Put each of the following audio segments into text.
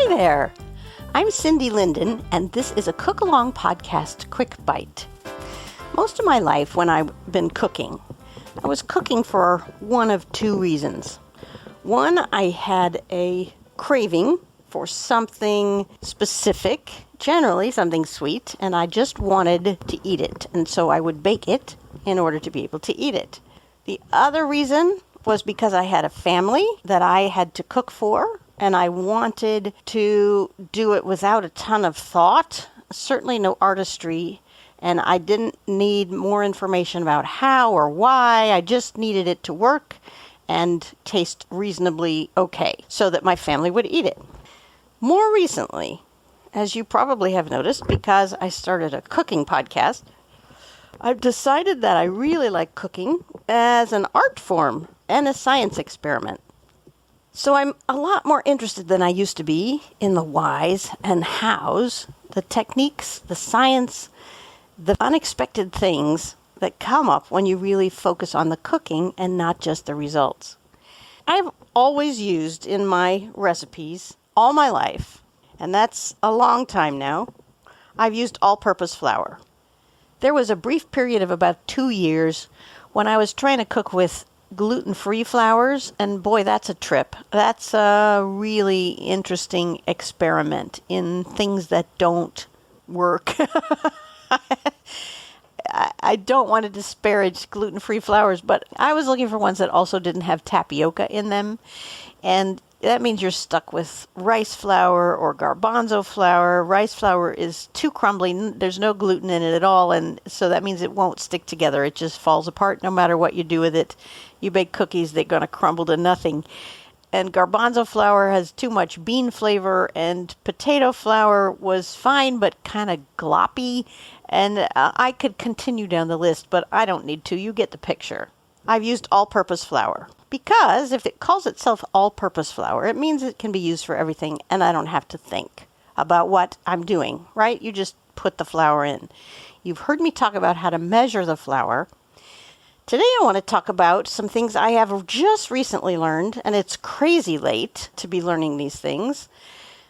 Hi there! I'm Cindy Linden, and this is a Cookalong podcast quick bite. Most of my life when I've been cooking, I was cooking for one of two reasons. One, I had a craving for something specific, generally something sweet, and I just wanted to eat it, and so I would bake it in order to be able to eat it. The other reason was because I had a family that I had to cook for, and I wanted to do it without a ton of thought, certainly no artistry, and I didn't need more information about how or why. I just needed it to work and taste reasonably okay so that my family would eat it. More recently, as you probably have noticed, because I started a cooking podcast, I've decided that I really like cooking as an art form and a science experiment. So I'm a lot more interested than I used to be in the whys and hows, the techniques, the science, the unexpected things that come up when you really focus on the cooking and not just the results. I've always used in my recipes all my life, and that's a long time now, I've used all-purpose flour. There was a brief period of about 2 years when I was trying to cook with gluten-free flours, and boy, that's a trip. That's a really interesting experiment in things that don't work. I don't want to disparage gluten-free flours, but I was looking for ones that also didn't have tapioca in them, and that means you're stuck with rice flour or garbanzo flour. Rice flour is too crumbly. There's no gluten in it at all, and so that means it won't stick together. It just falls apart no matter what you do with it. You bake cookies, they're going to crumble to nothing. And garbanzo flour has too much bean flavor, and potato flour was fine but kind of gloppy. And I could continue down the list, but I don't need to. You get the picture. I've used all-purpose flour because if it calls itself all-purpose flour, it means it can be used for everything, and I don't have to think about what I'm doing, right? You just put the flour in. You've heard me talk about how to measure the flour. Today I want to talk about some things I have just recently learned, and it's crazy late to be learning these things,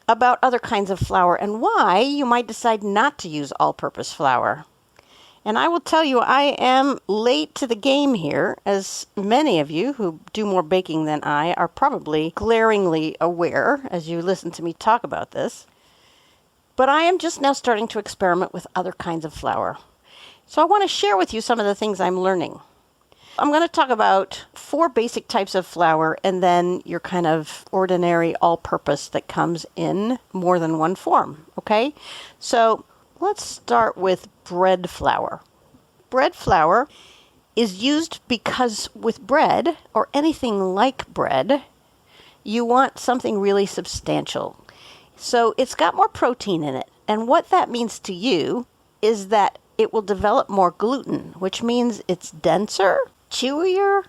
about other kinds of flour and why you might decide not to use all-purpose flour. And I will tell you, I am late to the game here, as many of you who do more baking than I are probably glaringly aware as you listen to me talk about this. But I am just now starting to experiment with other kinds of flour. So I want to share with you some of the things I'm learning. I'm going to talk about 4 basic types of flour and then your kind of ordinary all-purpose that comes in more than one form, okay? So let's start with bread flour. Bread flour is used because with bread, or anything like bread, you want something really substantial. So it's got more protein in it. And what that means to you is that it will develop more gluten, which means it's denser, chewier,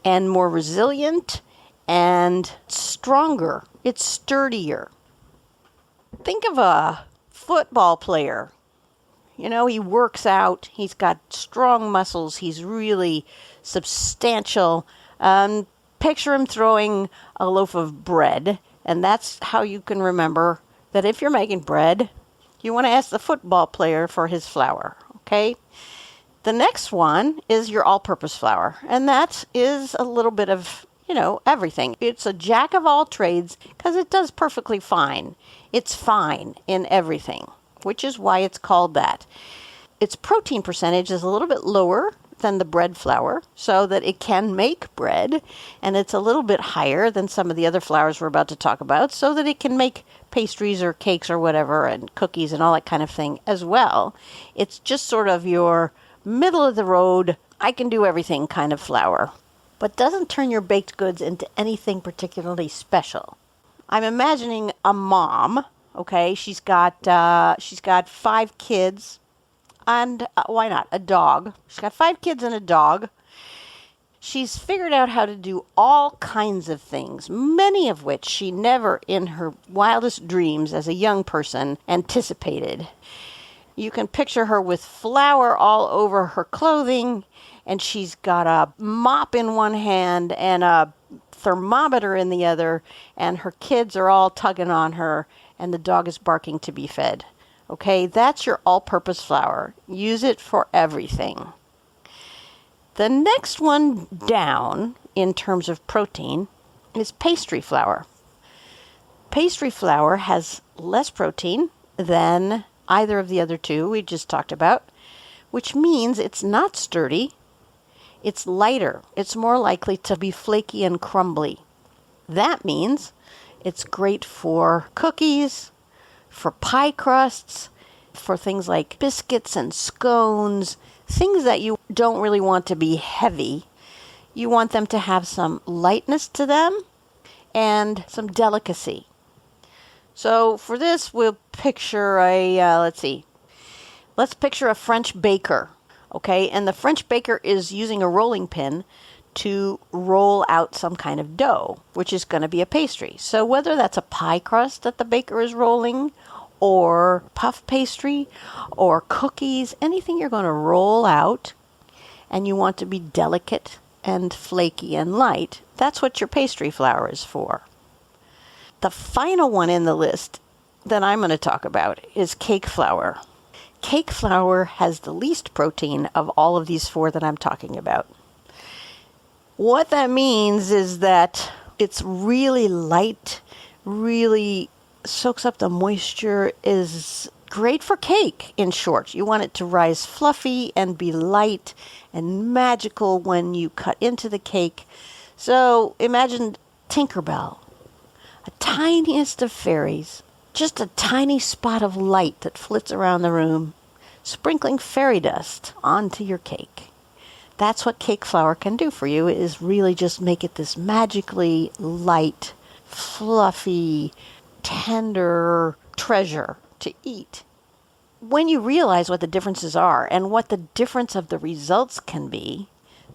and more resilient, and stronger. It's sturdier. Think of a football player. You know, he works out, he's got strong muscles, he's really substantial. Picture him throwing a loaf of bread, and that's how you can remember that if you're making bread, you want to ask the football player for his flour, okay? The next one is your all-purpose flour, and that is a little bit of, everything. It's a jack of all trades because it does perfectly fine. It's fine in everything, which is why it's called that. Its protein percentage is a little bit lower than the bread flour, so that it can make bread, and it's a little bit higher than some of the other flours we're about to talk about, so that it can make pastries or cakes or whatever, and cookies and all that kind of thing as well. It's just sort of your middle of the road, I can do everything kind of flour, but doesn't turn your baked goods into anything particularly special. I'm imagining a mom. Okay, she's got 5 kids, and why not, a dog. She's got 5 kids and a dog. She's figured out how to do all kinds of things, many of which she never in her wildest dreams as a young person anticipated. You can picture her with flour all over her clothing, and she's got a mop in one hand and a thermometer in the other, and her kids are all tugging on her, and the dog is barking to be fed. Okay, that's your all-purpose flour. Use it for everything. The next one down in terms of protein is pastry flour. Pastry flour has less protein than either of the other two we just talked about, which means it's not sturdy. It's lighter. It's more likely to be flaky and crumbly. That means it's great for cookies, for pie crusts, for things like biscuits and scones, things that you don't really want to be heavy. You want them to have some lightness to them and some delicacy. So for this, we'll picture let's picture a French baker, okay? And the French baker is using a rolling pin to roll out some kind of dough, which is going to be a pastry. So whether that's a pie crust that the baker is rolling, or puff pastry, or cookies, anything you're going to roll out, and you want to be delicate and flaky and light, that's what your pastry flour is for. The final one in the list that I'm going to talk about is cake flour. Cake flour has the least protein of all of these four that I'm talking about. What that means is that it's really light, really soaks up the moisture, is great for cake, in short. You want it to rise fluffy and be light and magical when you cut into the cake. So imagine Tinkerbell, a tiniest of fairies, just a tiny spot of light that flits around the room, sprinkling fairy dust onto your cake. That's what cake flour can do for you, is really just make it this magically light, fluffy, tender treasure to eat. When you realize what the differences are and what the difference of the results can be,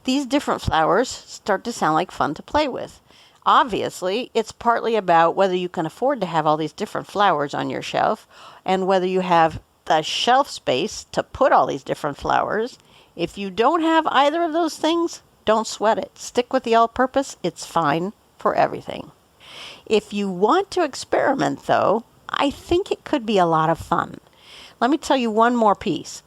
these different flours start to sound like fun to play with. Obviously, it's partly about whether you can afford to have all these different flours on your shelf and whether you have the shelf space to put all these different flours. If you don't have either of those things, don't sweat it. Stick with the all-purpose. It's fine for everything. If you want to experiment, though, I think it could be a lot of fun. Let me tell you one more piece.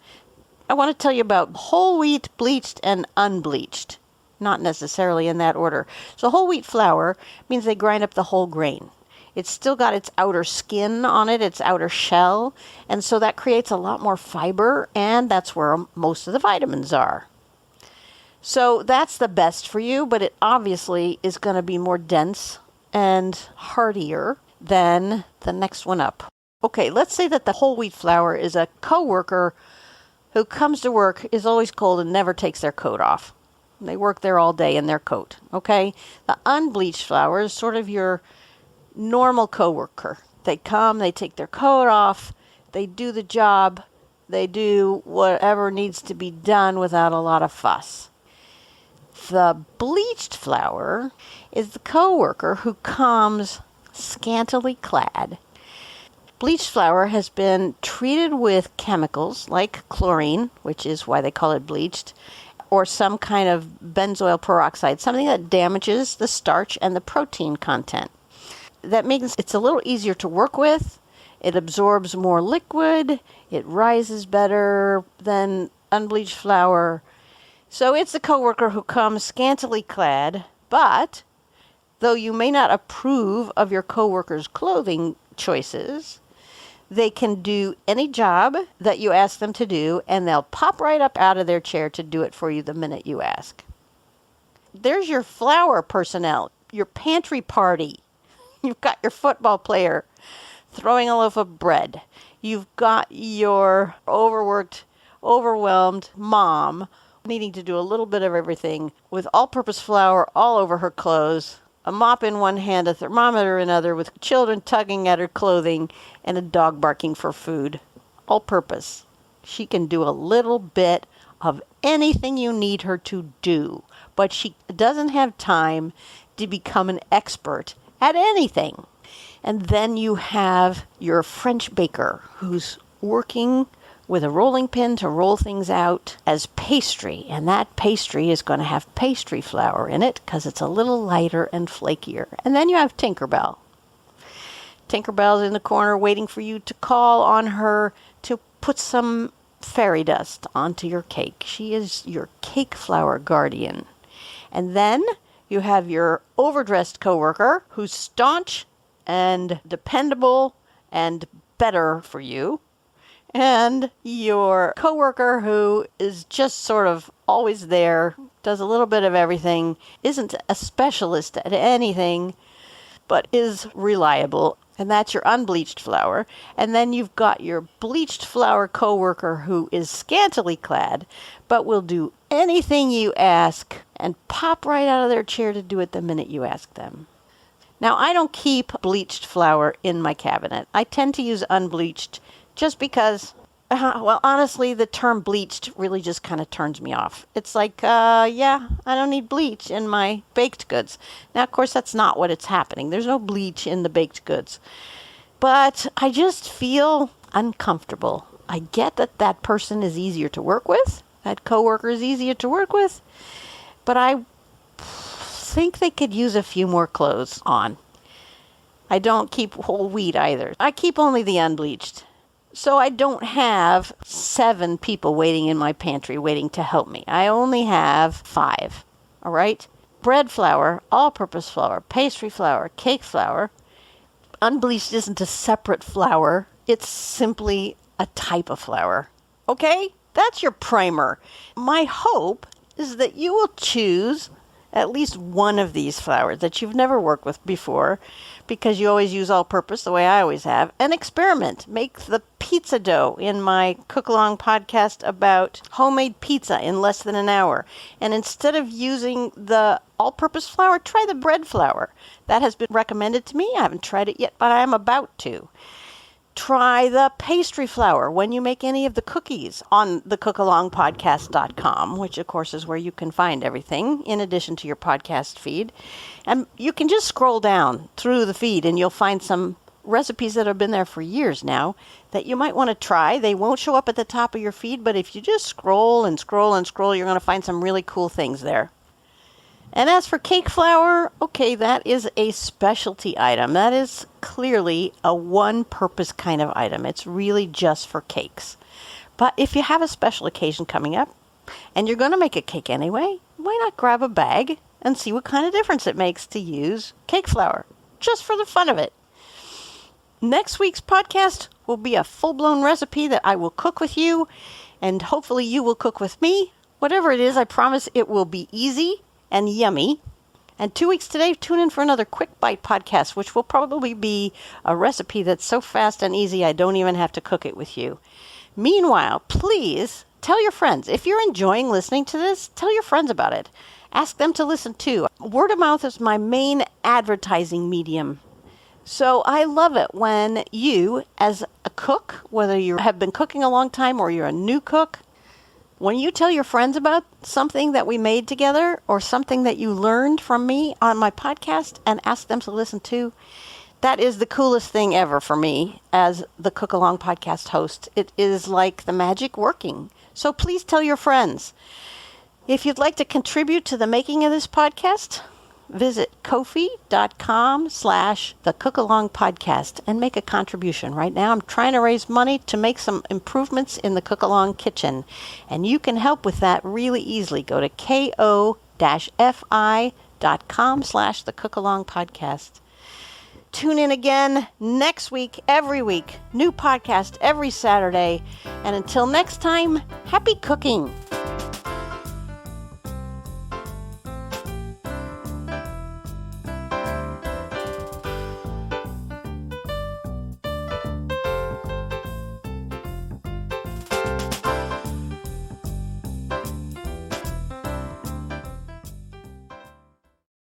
I want to tell you about whole wheat, bleached, and unbleached. Not necessarily in that order. So whole wheat flour means they grind up the whole grain. It's still got its outer skin on it, its outer shell, and so that creates a lot more fiber, and that's where most of the vitamins are. So that's the best for you, but it obviously is going to be more dense and heartier than the next one up. Okay, let's say that the whole wheat flour is a coworker who comes to work, is always cold, and never takes their coat off. They work there all day in their coat, okay? The unbleached flour is sort of your normal coworker. They come, they take their coat off, they do the job, they do whatever needs to be done without a lot of fuss. The bleached flour is the coworker who comes scantily clad. Bleached flour has been treated with chemicals like chlorine, which is why they call it bleached, or some kind of benzoyl peroxide, something that damages the starch and the protein content. That makes it's a little easier to work with. It absorbs more liquid. It rises better than unbleached flour. So it's the coworker who comes scantily clad, but though you may not approve of your coworker's clothing choices, they can do any job that you ask them to do, and they'll pop right up out of their chair to do it for you the minute you ask. There's your flour personnel, your pantry party. You've got your football player throwing a loaf of bread. You've got your overworked, overwhelmed mom needing to do a little bit of everything with all-purpose flour all over her clothes, a mop in one hand, a thermometer in other, with children tugging at her clothing, and a dog barking for food. All-purpose. She can do a little bit of anything you need her to do, but she doesn't have time to become an expert at anything. And then you have your French baker who's working with a rolling pin to roll things out as pastry. And that pastry is going to have pastry flour in it because it's a little lighter and flakier. And then you have Tinkerbell. Tinkerbell's in the corner waiting for you to call on her to put some fairy dust onto your cake. She is your cake flour guardian. And then you have your overdressed coworker who's staunch and dependable and better for you. And your coworker who is just sort of always there, does a little bit of everything, isn't a specialist at anything, but is reliable. And that's your unbleached flour. And then you've got your bleached flour coworker who is scantily clad, but will do anything you ask and pop right out of their chair to do it the minute you ask them. Now, I don't keep bleached flour in my cabinet. I tend to use unbleached just because, honestly, the term bleached really just kind of turns me off. It's like, I don't need bleach in my baked goods. Now, of course, that's not what it's happening. There's no bleach in the baked goods. But I just feel uncomfortable. I get that that person is easier to work with. That coworker is easier to work with. But I think they could use a few more clothes on. I don't keep whole wheat either. I keep only the unbleached. So I don't have 7 people waiting in my pantry waiting to help me. I only have 5. All right? Bread flour, all-purpose flour, pastry flour, cake flour. Unbleached isn't a separate flour. It's simply a type of flour. Okay? That's your primer. My hope is that you will choose at least one of these flours that you've never worked with before, because you always use all-purpose the way I always have, and experiment. Make the pizza dough in my Cookalong podcast about homemade pizza in less than an hour. And instead of using the all-purpose flour, try the bread flour. That has been recommended to me. I haven't tried it yet, but I am about to. Try the pastry flour when you make any of the cookies on the cookalongpodcast.com, which of course is where you can find everything in addition to your podcast feed. And you can just scroll down through the feed and you'll find some recipes that have been there for years now that you might want to try. They won't show up at the top of your feed, but if you just scroll and scroll and scroll, you're going to find some really cool things there. And as for cake flour, okay, that is a specialty item. That is clearly a one-purpose kind of item. It's really just for cakes. But if you have a special occasion coming up, and you're going to make a cake anyway, why not grab a bag and see what kind of difference it makes to use cake flour, just for the fun of it. Next week's podcast will be a full-blown recipe that I will cook with you, and hopefully you will cook with me. Whatever it is, I promise it will be easy and yummy. And 2 weeks today, tune in for another Quick Bite podcast, which will probably be a recipe that's so fast and easy I don't even have to cook it with you. Meanwhile, please tell your friends. If you're enjoying listening to this, tell your friends about it. Ask them to listen too. Word of mouth is my main advertising medium. So I love it when you, as a cook, whether you have been cooking a long time or you're a new cook, when you tell your friends about something that we made together or something that you learned from me on my podcast and ask them to listen to, that is the coolest thing ever for me as the Cookalong podcast host. It is like the magic working. So please tell your friends. If you'd like to contribute to the making of this podcast, visit Ko-fi.com/the Cookalong podcast and make a contribution. Right now I'm trying to raise money to make some improvements in the Cookalong kitchen, and you can help with that really easily. Go to ko-fi.com/the Cookalong podcast. Tune in again next week, every week. New podcast every Saturday. And until next time, happy cooking.